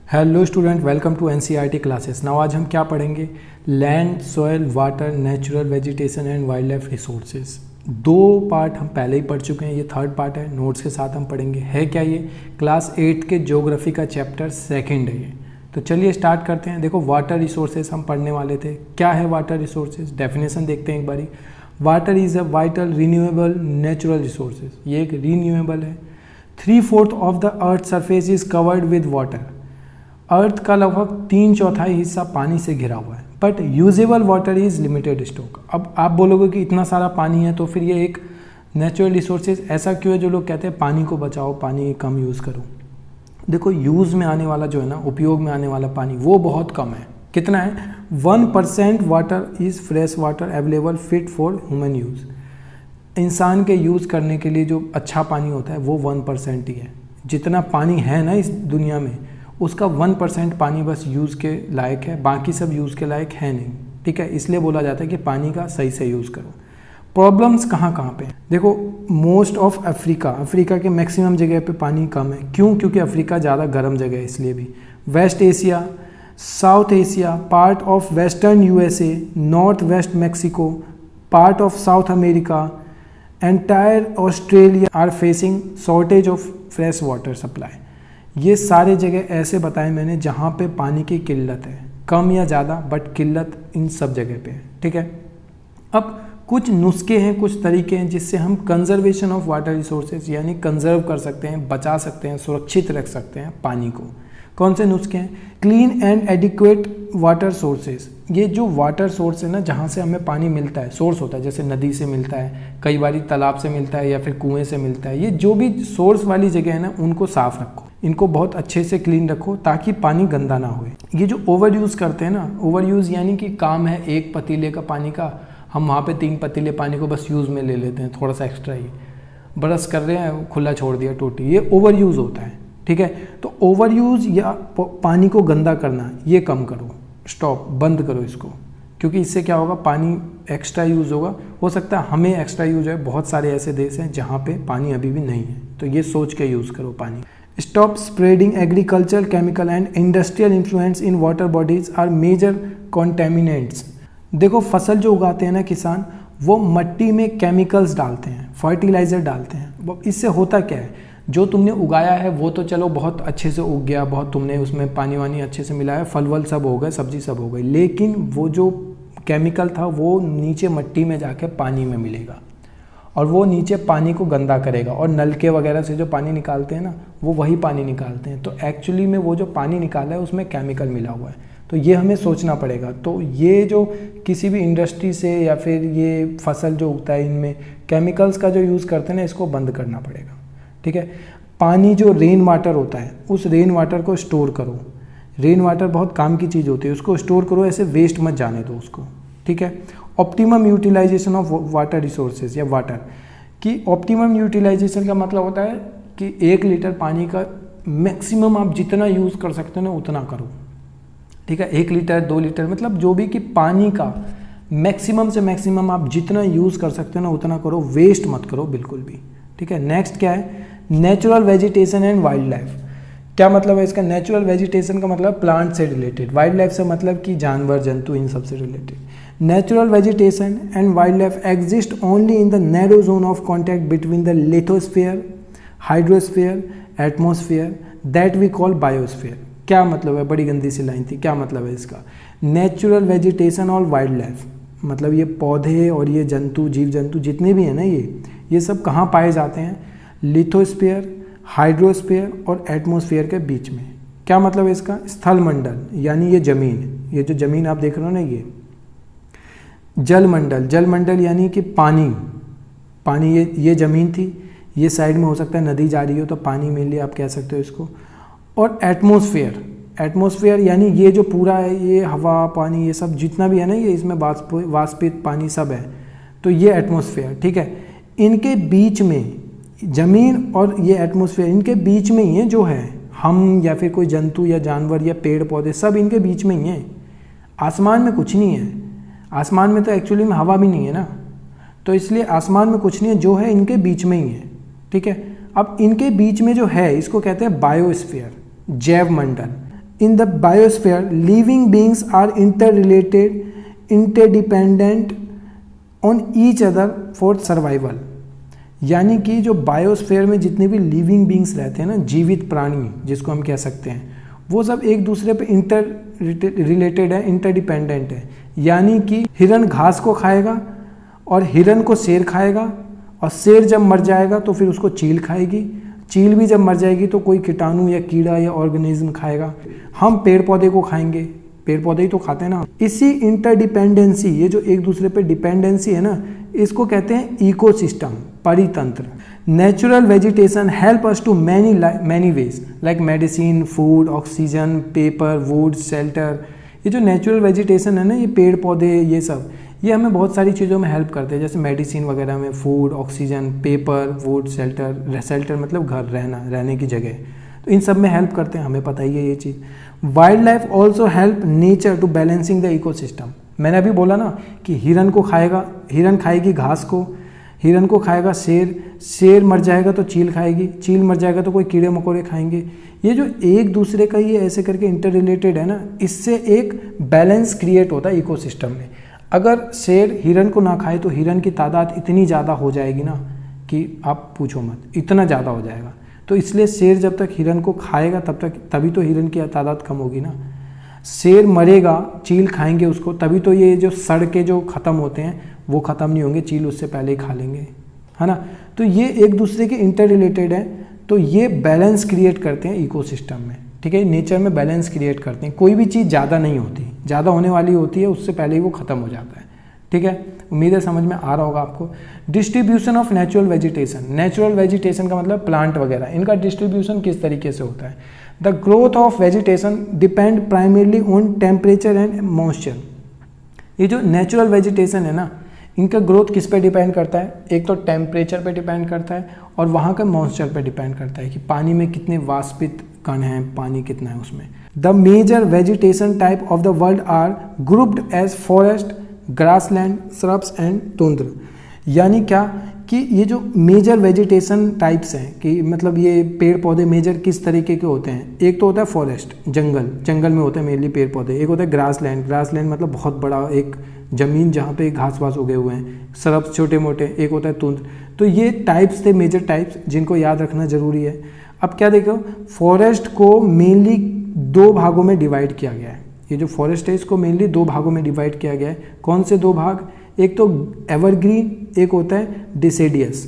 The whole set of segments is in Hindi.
Hello student, welcome to NCERT classes. Now आज हम क्या पढ़ेंगे? Land, soil, water, natural vegetation and wildlife resources. दो पार्ट हम पहले ही पढ़ चुके हैं, ये थर्ड पार्ट है। नोट्स के साथ हम पढ़ेंगे। है क्या ये? क्लास 8 के ज्योग्राफी का चैप्टर 2 है ये। तो चलिए स्टार्ट करते हैं। देखो, वाटर रिसोर्सेज हम पढ़ने वाले थे। क्या है वाटर रिसोर्सेज? डेफिनेशन देखते हैं एक बारी। Water is a vital renewable natural resources. ये एक रिन्यूएबल है। 3/4 of the earth surface is covered with water. Earth का लगभग 3/4 हिस्सा पानी से घिरा हुआ है। But usable water is limited stock. अब आप बोलोगे कि इतना सारा पानी है तो फिर ये एक नेचुरल रिसोर्सेज ऐसा क्यों है जो लोग कहते हैं पानी को बचाओ, पानी कम यूज़ करो? देखो, यूज़ में आने वाला जो है ना, उपयोग में आने वाला पानी वो बहुत कम है। कितना है? 1% water is fresh water available fit for human use. इंसान के यूज़ करने के लिए जो अच्छा पानी होता है वो 1% ही है। जितना पानी है ना इस दुनिया में, उसका 1% पानी बस यूज़ के लायक है, बाकी सब यूज़ के लायक है नहीं। ठीक है, इसलिए बोला जाता है कि पानी का सही से यूज़ करो। प्रॉब्लम्स कहाँ कहाँ पे? देखो, मोस्ट ऑफ अफ्रीका के मैक्सिमम जगह पे पानी कम है। क्यों? क्योंकि अफ्रीका ज़्यादा गर्म जगह है, इसलिए भी। West Asia, south Asia, part of western USA, north west Mexico, part of south America, entire Australia are facing shortage of fresh water supply. ये सारे जगह ऐसे बताए मैंने जहाँ पे पानी की किल्लत है, कम या ज़्यादा, बट किल्लत इन सब जगह पे है। ठीक है, अब कुछ नुस्खे हैं, कुछ तरीके हैं जिससे हम कंजर्वेशन ऑफ वाटर रिसोर्सेज यानी कंजर्व कर सकते हैं, बचा सकते हैं, सुरक्षित रख सकते हैं पानी को। कौन से नुस्खे हैं? Clean and adequate water sources. ये जो वाटर सोर्स है ना, जहाँ से हमें पानी मिलता है, सोर्स होता है, जैसे नदी से मिलता है, कई बार तालाब से मिलता है या फिर कुएं से मिलता है। ये जो भी सोर्स वाली जगह है ना, उनको साफ रखो, इनको बहुत अच्छे से क्लीन रखो ताकि पानी गंदा ना हो। ये जो ओवर यूज़ करते हैं ना, ओवर यूज़ यानी कि काम है एक पतीले का पानी का, हम वहाँ पे 3 पतीले पानी को बस यूज़ में ले लेते हैं, थोड़ा सा एक्स्ट्रा ही ब्रश कर रहे हैं, खुला छोड़ दिया टोटी, ये ओवर यूज़ होता है। ठीक है, तो ओवर यूज़ या पानी को गंदा करना ये कम करो, स्टॉप, बंद करो इसको। क्योंकि इससे क्या होगा, पानी एक्स्ट्रा यूज़ होगा। हो सकता है हमें एक्स्ट्रा यूज़ है, बहुत सारे ऐसे देश हैं जहाँ पे पानी अभी भी नहीं है, तो ये सोच के यूज़ करो पानी। Stop spreading agriculture chemical and industrial influence in water bodies are major contaminants. देखो, फसल जो उगाते हैं ना किसान, वो मट्टी में केमिकल्स डालते हैं, फर्टिलाइज़र डालते हैं। इससे होता क्या है, जो तुमने उगाया है वो तो चलो बहुत अच्छे से उग गया, बहुत तुमने उसमें पानी वानी अच्छे से मिलाया, फल वल सब हो गए, सब्जी सब हो गई, लेकिन वो जो केमिकल था वो नीचे मट्टी में जाके पानी में मिलेगा और वो नीचे पानी को गंदा करेगा। और नलके वगैरह से जो पानी निकालते हैं ना, वो वही पानी निकालते हैं, तो एक्चुअली में वो जो पानी निकाला है उसमें केमिकल मिला हुआ है। तो ये हमें सोचना पड़ेगा। तो ये जो किसी भी इंडस्ट्री से या फिर ये फसल जो उगता है, इनमें केमिकल्स का जो यूज़ करते हैं ना, इसको बंद करना पड़ेगा। ठीक है, पानी जो रेन वाटर होता है, उस रेन वाटर को स्टोर करो। रेन वाटर बहुत काम की चीज़ होती है, उसको स्टोर करो, ऐसे वेस्ट मत जाने दो उसको। ठीक है, optimum utilisation of water resources या वाटर की ऑप्टिमम यूटिलाइजेशन का मतलब होता है कि 1 लीटर पानी का मैक्सिमम आप जितना यूज़ कर सकते हो ना उतना करो। ठीक है, 1 लीटर 2 लीटर मतलब जो भी कि पानी का मैक्सिमम से मैक्सिमम आप जितना यूज़ कर सकते हो ना उतना करो, वेस्ट मत करो बिल्कुल भी। ठीक है, नेक्स्ट क्या है? Natural vegetation and wildlife. क्या मतलब है इसका? नेचुरल वेजिटेशन का मतलब प्लांट से रिलेटेड, वाइल्ड लाइफ से मतलब कि जानवर, जंतु, इन सब से related. Natural vegetation and wildlife exist only in the narrow zone of contact between the lithosphere, hydrosphere, atmosphere that we call biosphere। क्या मतलब है? बड़ी गंदी सी लाइन थी। क्या मतलब है इसका? नेचुरल वेजिटेशन और वाइल्ड लाइफ मतलब ये पौधे और ये जंतु, जीव जंतु जितने भी हैं ना, ये सब कहाँ पाए जाते हैं? लिथोस्फीयर, हाइड्रोस्फीयर और एटमॉस्फेयर के बीच में। क्या मतलब है इसका? स्थल मंडल यानी ये ज़मीन, ये जो ज़मीन आप देख रहे हो ना, ये जलमंडल, जलमंडल यानी कि पानी ये ज़मीन थी, ये साइड में हो सकता है नदी जा रही हो तो पानी मिल लिया, आप कह सकते हो इसको। और एटमॉस्फेयर यानी ये जो पूरा है, ये हवा, पानी, ये सब जितना भी है ना, ये इसमें वाष्पित पानी सब है, तो ये एटमॉस्फेयर। ठीक है, इनके बीच में ज़मीन और ये एटमॉस्फेयर, इनके बीच में ही है जो है हम या फिर कोई जंतु या जानवर या पेड़ पौधे, सब इनके बीच में ही है। आसमान में कुछ नहीं है, आसमान में तो एक्चुअली में हवा भी नहीं है ना, तो इसलिए आसमान में कुछ नहीं है, जो है इनके बीच में ही है। ठीक है, अब इनके बीच में जो है इसको कहते हैं बायोस्फीयर, जैव मंडल। In the biosphere living beings are interrelated, interdependent on each other for survival. यानी कि जो बायोस्फीयर में जितने भी लिविंग बींग्स रहते हैं ना, जीवित प्राणी जिसको हम कह सकते हैं, वो सब एक दूसरे पे इंटर रिलेटेड है, इंटरडिपेंडेंट है। यानी कि हिरन घास को खाएगा और हिरन को शेर खाएगा, और शेर जब मर जाएगा तो फिर उसको चील खाएगी, चील भी जब मर जाएगी तो कोई कीटाणु या कीड़ा या ऑर्गेनिज्म खाएगा। हम पेड़ पौधे को खाएंगे, पेड़ पौधे ही तो खाते हैं ना। इसी इंटरडिपेंडेंसी, ये जो एक दूसरे पे डिपेंडेंसी है ना, इसको कहते हैं इकोसिस्टम, परितंत्र। Natural vegetation help us to many ways like medicine, food, oxygen, paper, wood, shelter. ये जो नेचुरल वेजिटेशन है ना, ये पेड़ पौधे, ये सब, ये हमें बहुत सारी चीज़ों में हेल्प करते हैं, जैसे मेडिसिन वगैरह में, food, oxygen, paper, wood, shelter. Shelter मतलब घर, रहने की जगह, तो इन सब में हेल्प करते हैं, हमें पता ही है ये चीज़। Wild life also help nature to balancing the ecosystem. मैंने अभी बोला ना कि हिरन को खाएगा, हिरन खाएगी घास को, हिरन को खाएगा शेर, शेर मर जाएगा तो चील खाएगी, चील मर जाएगा तो कोई कीड़े मकोड़े खाएंगे। ये जो एक दूसरे का ये ऐसे करके इंटर रिलेटेड है ना, इससे एक बैलेंस क्रिएट होता है इकोसिस्टम में। अगर शेर हिरन को ना खाए तो हिरन की तादाद इतनी ज़्यादा हो जाएगी ना कि आप पूछो मत, इतना ज़्यादा हो जाएगा। तो इसलिए शेर जब तक हिरन को खाएगा तभी तो हिरन की तादाद कम होगी ना। शेर मरेगा, चील खाएंगे उसको, तभी तो ये जो सड़कें जो ख़त्म होते हैं वो ख़त्म नहीं होंगे, चील उससे पहले ही खा लेंगे, है ना। तो ये एक दूसरे के इंटर रिलेटेड है, तो ये बैलेंस क्रिएट करते हैं इकोसिस्टम में, ठीक है। नेचर में बैलेंस क्रिएट करते हैं। कोई भी चीज़ ज़्यादा नहीं होती, ज़्यादा होने वाली होती है उससे पहले ही वो ख़त्म हो जाता है, ठीक है। उम्मीद है समझ में आ रहा होगा आपको। Distribution of natural vegetation, natural vegetation का मतलब प्लांट वगैरह, इनका डिस्ट्रीब्यूशन किस तरीके से होता है। The growth of vegetation depend primarily on temperature and moisture. ये जो नेचुरल वेजिटेशन है ना, इनका ग्रोथ किस पे डिपेंड करता है, एक तो टेम्परेचर पे डिपेंड करता है और वहाँ का मॉइस्चर पे डिपेंड करता है कि पानी में कितने वाष्पित कण हैं, पानी कितना है उसमें। The major vegetation type of the world are grouped as forest, grassland, shrubs and tundra. यानी क्या कि ये जो मेजर वेजिटेशन टाइप्स हैं, कि मतलब ये पेड़ पौधे मेजर किस तरीके के होते हैं। एक तो होता है फॉरेस्ट, जंगल में होते हैं मेनली पेड़ पौधे। एक होता है ग्रासलैंड मतलब बहुत बड़ा एक ज़मीन जहाँ पे घास वास उगे हुए हैं। श्रब्स छोटे मोटे। एक होता है तुंद्र। तो ये टाइप्स थे, मेजर टाइप्स, जिनको याद रखना ज़रूरी है। अब क्या देखो, फॉरेस्ट को मेनली दो भागों में डिवाइड किया गया है। ये जो फॉरेस्ट है इसको मेनली दो भागों में डिवाइड किया गया है। कौन से दो भाग, एक तो एवरग्रीन, एक होता है डिसेडियस।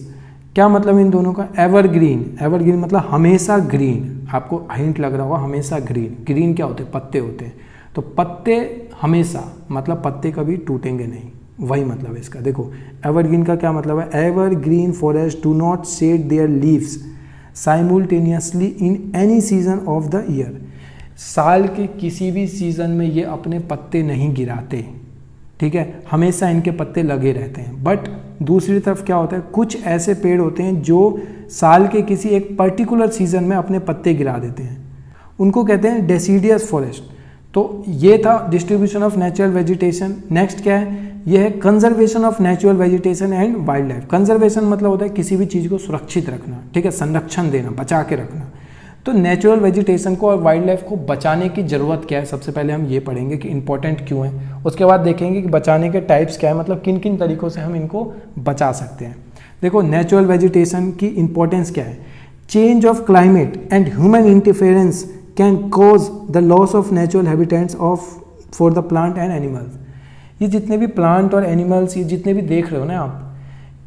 क्या मतलब इन दोनों का, एवरग्रीन मतलब हमेशा ग्रीन, आपको हिंट लग रहा होगा, हमेशा ग्रीन क्या होते हैं, पत्ते होते हैं। तो पत्ते हमेशा मतलब पत्ते कभी टूटेंगे नहीं, वही मतलब है इसका। देखो एवरग्रीन का क्या मतलब है, evergreen forest do not shade there leaves simultaneously in any season of the year. साल के किसी भी सीजन में ये अपने पत्ते नहीं गिराते, ठीक है, हमेशा इनके पत्ते लगे रहते हैं। बट दूसरी तरफ क्या होता है, कुछ ऐसे पेड़ होते हैं जो साल के किसी एक पर्टिकुलर सीजन में अपने पत्ते गिरा देते हैं, उनको कहते हैं डेसिडियस फॉरेस्ट। तो ये था distribution of natural vegetation. Next क्या है, ये है conservation of natural vegetation and wild life. Conservation मतलब होता है किसी भी चीज़ को सुरक्षित रखना, ठीक है, संरक्षण देना, बचा के रखना। तो नेचुरल वेजिटेशन को और वाइल्ड लाइफ को बचाने की ज़रूरत क्या है, सबसे पहले हम ये पढ़ेंगे कि इंपॉर्टेंट क्यों है। उसके बाद देखेंगे कि बचाने के टाइप्स क्या है, मतलब किन किन तरीक़ों से हम इनको बचा सकते हैं। देखो नेचुरल वेजिटेशन की इंपॉर्टेंस क्या है। Change of climate and human interference can cause the loss of natural habitats for the plant and animals. ये जितने भी प्लांट और एनिमल्स, ये जितने भी देख रहे हो ना आप,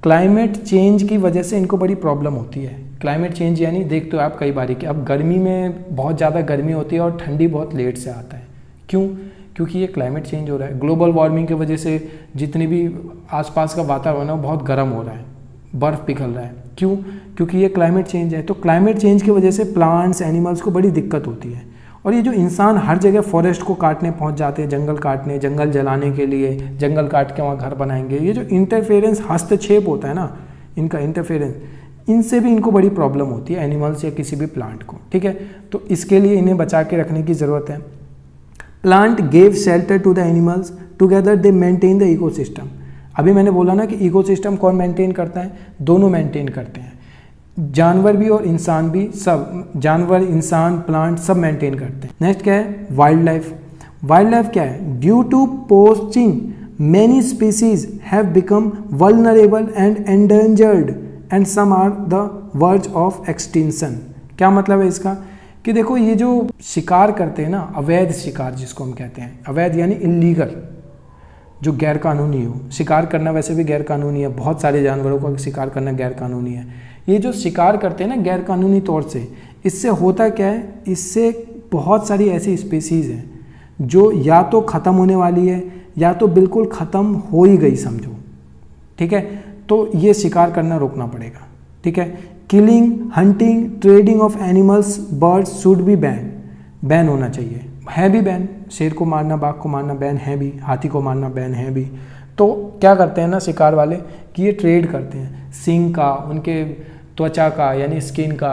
क्लाइमेट चेंज की वजह से इनको बड़ी प्रॉब्लम होती है। क्लाइमेट चेंज यानी देखते हो आप कई बार कि अब गर्मी में बहुत ज़्यादा गर्मी होती है और ठंडी बहुत लेट से आता है। क्यों? क्योंकि ये क्लाइमेट चेंज हो रहा है। ग्लोबल वार्मिंग की वजह से जितनी भी आसपास का वातावरण है वो बहुत गर्म हो रहा है, बर्फ़ पिघल रहा है। क्यों? क्योंकि ये क्लाइमेट चेंज है। तो क्लाइमेट चेंज की वजह से प्लांट्स, एनिमल्स को बड़ी दिक्कत होती है। और ये जो इंसान हर जगह फॉरेस्ट को काटने पहुंच जाते हैं, जंगल काटने, जंगल जलाने के लिए, जंगल काट के वहाँ घर बनाएंगे, ये जो इंटरफेरेंस, हस्तक्षेप होता है ना, इनका इंटरफेरेंस, इनसे भी इनको बड़ी प्रॉब्लम होती है, एनिमल्स या किसी भी प्लांट को, ठीक है। तो इसके लिए इन्हें बचा के रखने की ज़रूरत है। Plant gave shelter to the animals, together they maintain the ecosystem. अभी मैंने बोला ना कि इकोसिस्टम कौन मेंटेन करता है, दोनों मेंटेन करते हैं। जानवर भी और इंसान भी, सब जानवर, इंसान, प्लांट सब मेंटेन करते हैं। नेक्स्ट क्या है, वाइल्ड लाइफ। वाइल्ड लाइफ क्या है, due to poaching many species have become vulnerable and endangered and some are the verge of extinction। क्या मतलब है इसका कि देखो ये जो शिकार करते हैं ना, अवैध शिकार जिसको हम कहते हैं, अवैध यानी इलीगल, जो गैर कानूनी हो। शिकार करना वैसे भी गैर कानूनी है, बहुत सारे जानवरों का शिकार करना गैर कानूनी है। ये जो शिकार करते हैं ना गैर कानूनी तौर से, इससे होता क्या है, इससे बहुत सारी ऐसी स्पीसीज़ हैं जो या तो ख़त्म होने वाली है या तो बिल्कुल ख़त्म हो ही गई समझो, ठीक है। तो ये शिकार करना रोकना पड़ेगा, ठीक है। Killing, hunting, trading of animals, birds should be ban होना चाहिए, है भी बैन। शेर को मारना, बाघ को मारना बैन है भी, हाथी को मारना बैन है भी। तो क्या करते हैं ना शिकार वाले कि ये ट्रेड करते हैं सींग का, उनके त्वचा का यानी स्किन का,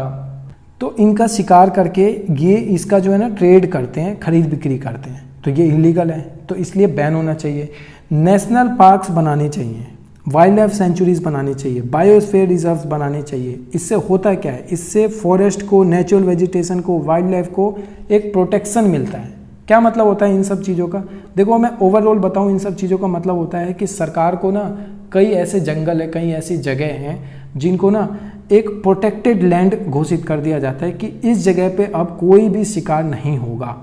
तो इनका शिकार करके ये इसका जो है ना ट्रेड करते हैं, खरीद बिक्री करते हैं, तो ये इलीगल है, तो इसलिए बैन होना चाहिए। नेशनल पार्क्स बनाने चाहिए, वाइल्ड लाइफ सेंचुरीज बनानी चाहिए, बायोस्फीयर रिजर्व्स बनाने चाहिए। इससे होता क्या है, इससे फॉरेस्ट को, नेचुरल वेजिटेशन को, वाइल्ड लाइफ को एक प्रोटेक्शन मिलता है। क्या मतलब होता है इन सब चीज़ों का, देखो मैं ओवरऑल बताऊं, इन सब चीज़ों का मतलब होता है कि सरकार को ना कई ऐसे जंगल है, कई ऐसी जगह हैं जिनको ना एक प्रोटेक्टेड लैंड घोषित कर दिया जाता है कि इस जगह पे अब कोई भी शिकार नहीं होगा,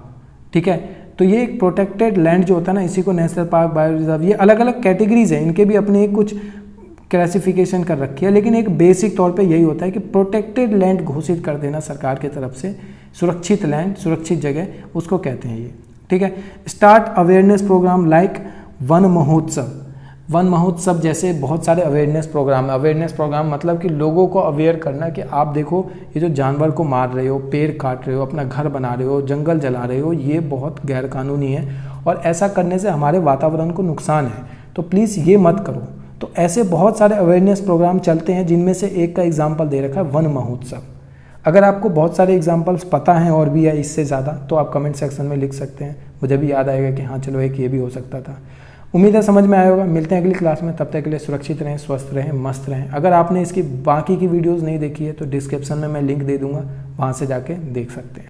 ठीक है। तो ये एक प्रोटेक्टेड लैंड जो होता है ना, इसी को नेशनल पार्क, बायो रिजर्व, ये अलग अलग कैटेगरीज हैं, इनके भी अपने कुछ क्लासिफिकेशन कर रखी है, लेकिन एक बेसिक तौर पे यही होता है कि प्रोटेक्टेड लैंड घोषित कर देना सरकार की तरफ से, सुरक्षित लैंड, सुरक्षित जगह, उसको कहते हैं ये, ठीक है। Start awareness programme like Van Mahotsav, Van Mahotsav जैसे बहुत सारे अवेयरनेस प्रोग्राम है। अवेयरनेस प्रोग्राम मतलब कि लोगों को अवेयर करना कि आप देखो ये जो जानवर को मार रहे हो, पेड़ काट रहे हो, अपना घर बना रहे हो, जंगल जला रहे हो, ये बहुत गैरकानूनी है और ऐसा करने से हमारे वातावरण को नुकसान है, तो प्लीज़ ये मत करो। तो ऐसे बहुत सारे अवेयरनेस प्रोग्राम चलते हैं, जिनमें से एक का एग्जाम्पल दे रखा है वन महोत्सव। अगर आपको बहुत सारे एग्जाम्पल्स पता हैं और भी है इससे ज़्यादा, तो आप कमेंट सेक्शन में लिख सकते हैं, मुझे भी याद आएगा कि हाँ चलो एक ये भी हो सकता था। उम्मीद है समझ में आया होगा। मिलते हैं अगली क्लास में, तब तक के लिए सुरक्षित रहें, स्वस्थ रहें, मस्त रहें। अगर आपने इसकी बाकी की वीडियोस नहीं देखी है तो डिस्क्रिप्शन में मैं लिंक दे दूंगा, वहाँ से जाके देख सकते हैं।